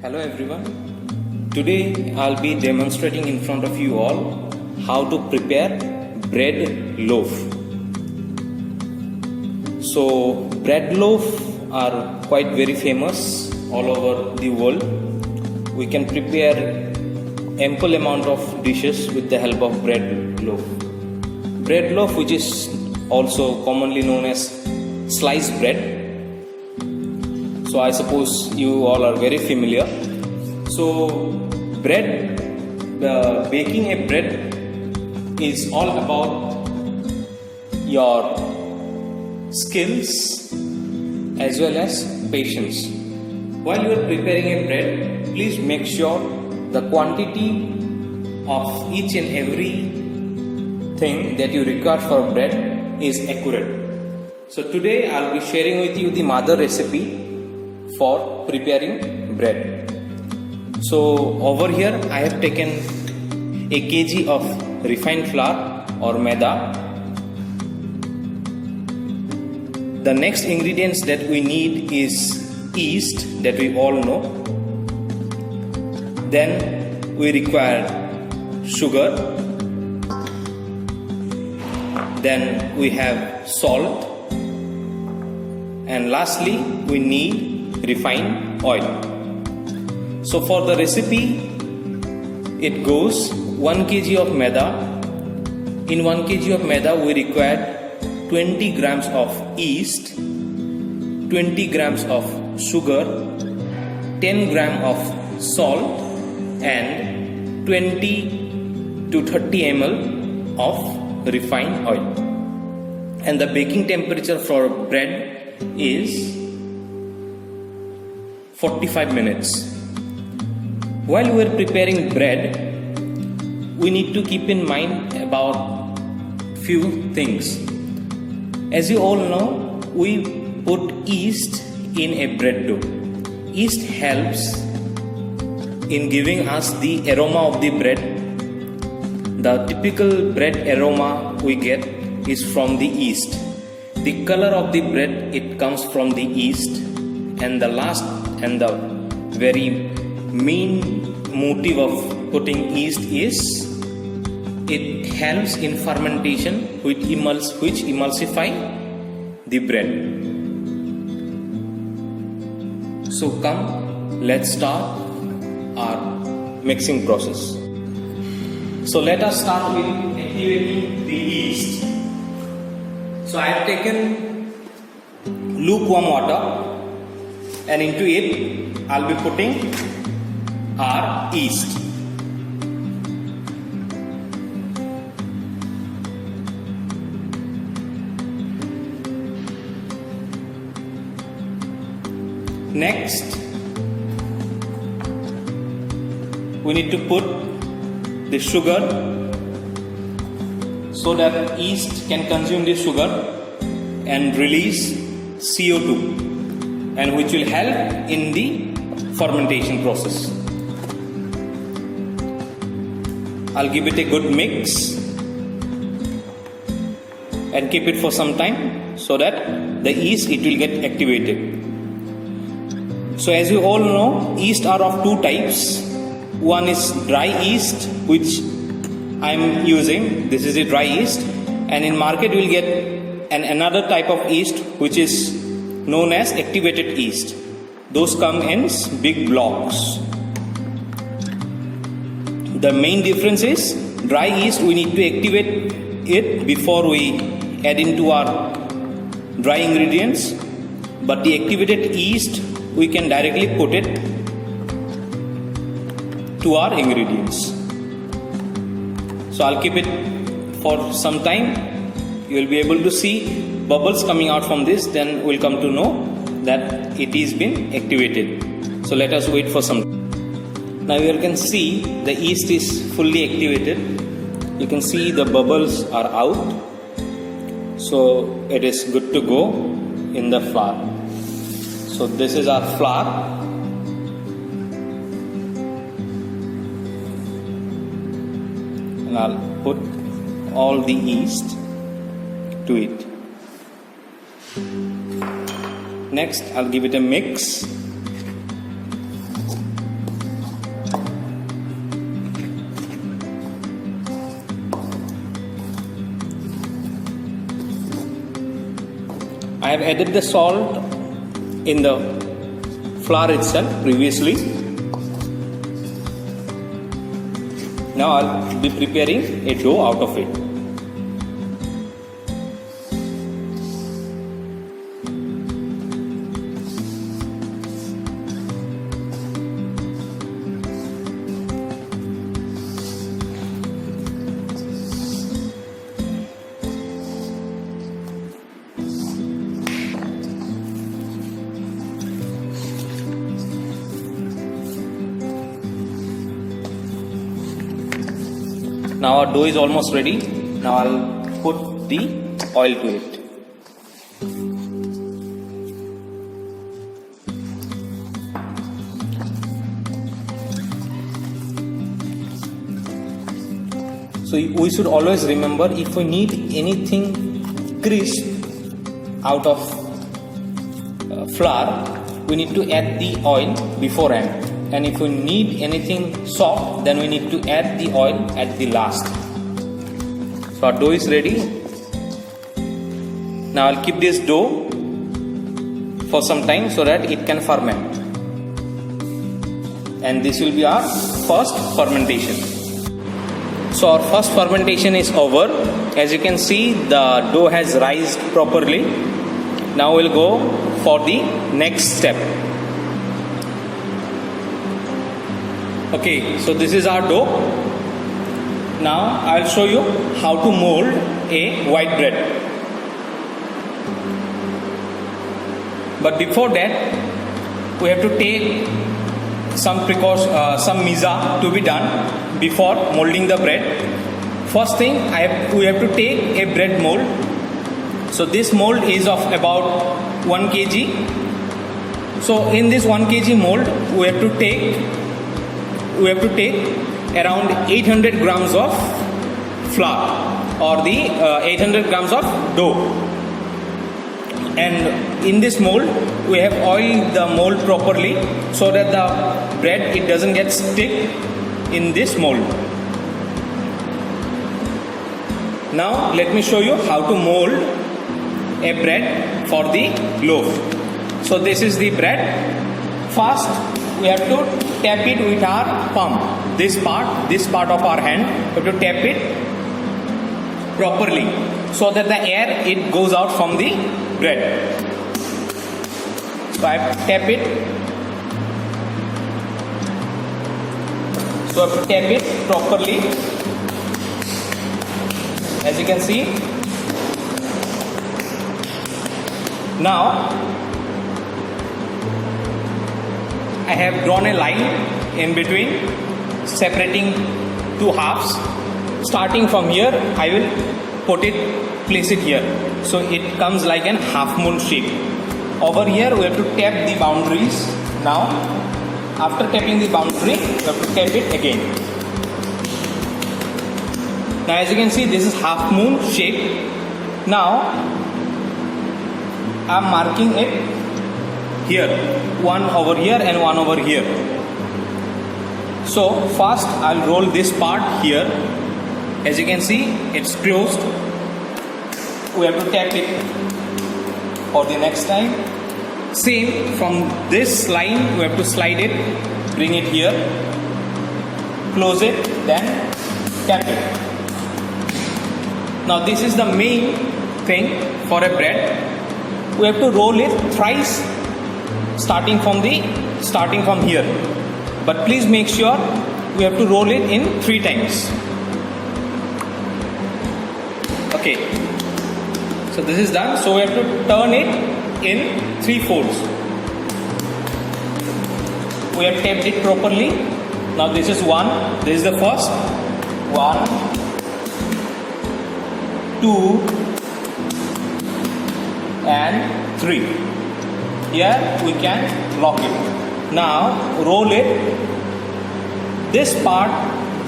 Hello everyone. Today I'll be demonstrating in front of you all how to prepare bread loaf. So bread loaf are quite very famous all over the world. We can prepare ample amount of dishes with the help of bread loaf. Bread loaf, which is also commonly known as sliced bread. So I suppose you all are very familiar. So bread, baking a bread is all about your skills as well as patience. While you are preparing a bread, please make sure the quantity of each and every thing that you require for bread is accurate. So today I'll be sharing with you the mother recipe for preparing bread. So over here I have taken a kg of refined flour or maida. The next ingredients that we need is yeast, that we all know. Then we require sugar. Then we have salt. And lastly we need refined oil. So for the recipe, it goes 1 kg of maida. In 1 kg of maida we require 20 grams of yeast, 20 grams of sugar, 10 grams of salt and 20 to 30 ml of refined oil. And the baking temperature for bread is 45 minutes. While we are preparing bread, we need to keep in mind about few things. As you all know, we put yeast in a bread dough. Yeast helps in giving us the aroma of the bread. The typical bread aroma we get is from the yeast. The color of the bread, it comes from the yeast. And the last and the very main motive of putting yeast is it helps in fermentation which emulsify the bread. So come, let's start our mixing process. So let us start with activating the yeast. So I have taken lukewarm water and into it I'll be putting our yeast. Next, we need to put the sugar so that yeast can consume the sugar and release CO2, and which will help in the fermentation process. I'll give it a good mix and keep it for some time so that the yeast, it will get activated. So as you all know, yeast are of two types. One is dry yeast, which I am using. This is a dry yeast, and in market you will get another type of yeast which is known as activated yeast. Those come in big blocks. The main difference is dry yeast, we need to activate it before we add into our dry ingredients, but the activated yeast, we can directly put it to our ingredients. So I'll keep it for some time. You will be able to see bubbles coming out from this, then we'll come to know that it is been activated. So let us wait for some time. Now you can see the yeast is fully activated. You can see the bubbles are out. So it is good to go in the flour. So this is our flour. And I'll put all the yeast to it. Next, I'll give it a mix. have added the salt in the flour itself previously. Now I'll be preparing a dough out of it. Now our dough is almost ready. Now I'll put the oil to it. So we should always remember, if we need anything crisp out of flour, we need to add the oil beforehand. And if we need anything soft, then we need to add the oil at the last. So our dough is ready. Now I'll keep this dough for some time so that it can ferment. And this will be our first fermentation. So our first fermentation is over. As you can see, the dough has rised properly. Now we'll go for the next step. Okay, so this is our dough. Now I'll show you how to mold a white bread. But before that, we have to take some misa to be done before molding the bread. First thing, we have to take a bread mold. So this mold is of about 1 kg. So in this 1 kg mold, we have to take around 800 grams of flour, or the 800 grams of dough. And in this mold, we have oiled the mold properly so that the bread, it doesn't get stick in this mold. Now let me show you how to mold a bread for the loaf. So this is the bread. First, we have to tap it with our palm. This part of our hand, we have to tap it properly so that the air, it goes out from the bread. So I tap it. So I have to tap it properly. As you can see. Now I have drawn a line in between, separating two halves. Starting from here, I will place it here. So it comes like an half moon shape. Over here, we have to tap the boundaries. Now, after tapping the boundary, we have to tap it again. Now, as you can see, this is half moon shape. Now, I am marking it here, one over here and one over here. So first I'll roll this part here. As you can see, it's closed. We have to tap it for the next time. Same, from this line we have to slide it, bring it here, close it, then tap it. Now this is the main thing for a bread. We have to roll it thrice, starting from here, but please make sure we have to roll it in 3 times. Okay, so this is done. So we have to turn it in 3 folds. We have tapped it properly. Now this is 1. This is the first 1, 2 and 3. Here we can lock it. Now roll it. This part,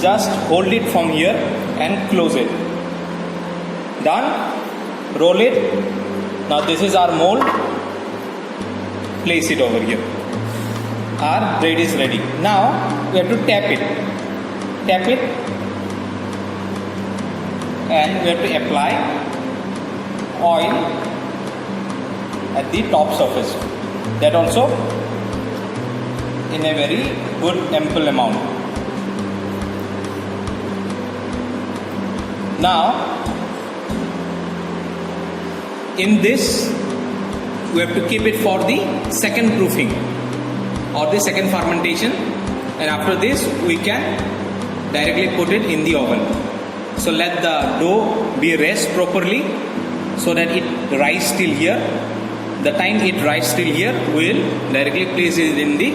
just hold it from here and close it. Done. Roll it. Now this is our mold. Place it over here. Our bread is ready. Now we have to tap it. Tap it. And we have to apply oil at the top surface. That also in a very good ample amount. Now in this we have to keep it for the second proofing or the second fermentation, and after this we can directly put it in the oven. So let the dough be rest properly so that it rise till here. The time it rises till here, we will directly place it in the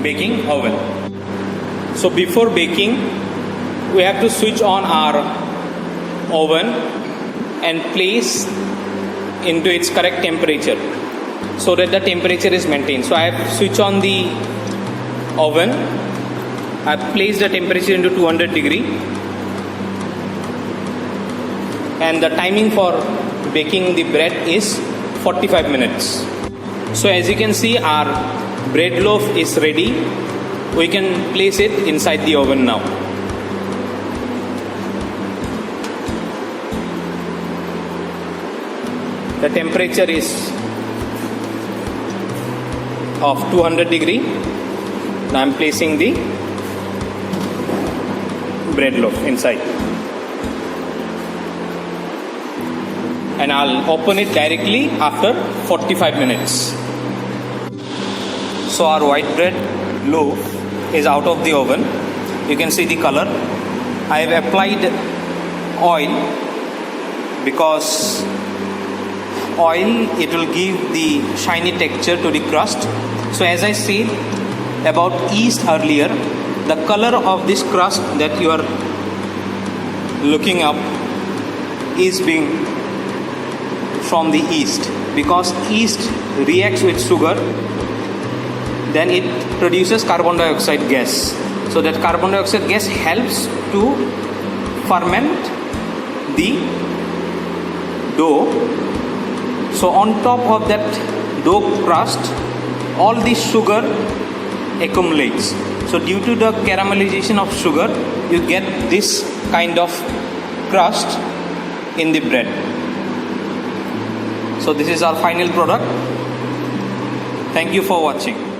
baking oven. So before baking, we have to switch on our oven and place into its correct temperature so that the temperature is maintained. So I have switched on the oven. I have placed the temperature into 200 degree, and the timing for baking the bread is 45 minutes. So as you can see, our bread loaf is ready. We can place it inside the oven now. The temperature is of 200 degree. Now I am placing the bread loaf inside, and I'll open it directly after 45 minutes. So our white bread loaf is out of the oven. You can see the color. I have applied oil because oil, it will give the shiny texture to the crust. So as I said about yeast earlier, the color of this crust that you are looking up is being from the yeast, because yeast reacts with sugar, then it produces carbon dioxide gas. So that carbon dioxide gas helps to ferment the dough. So on top of that dough crust, all the sugar accumulates. So due to the caramelization of sugar, you get this kind of crust in the bread. So this is our final product. Thank you for watching.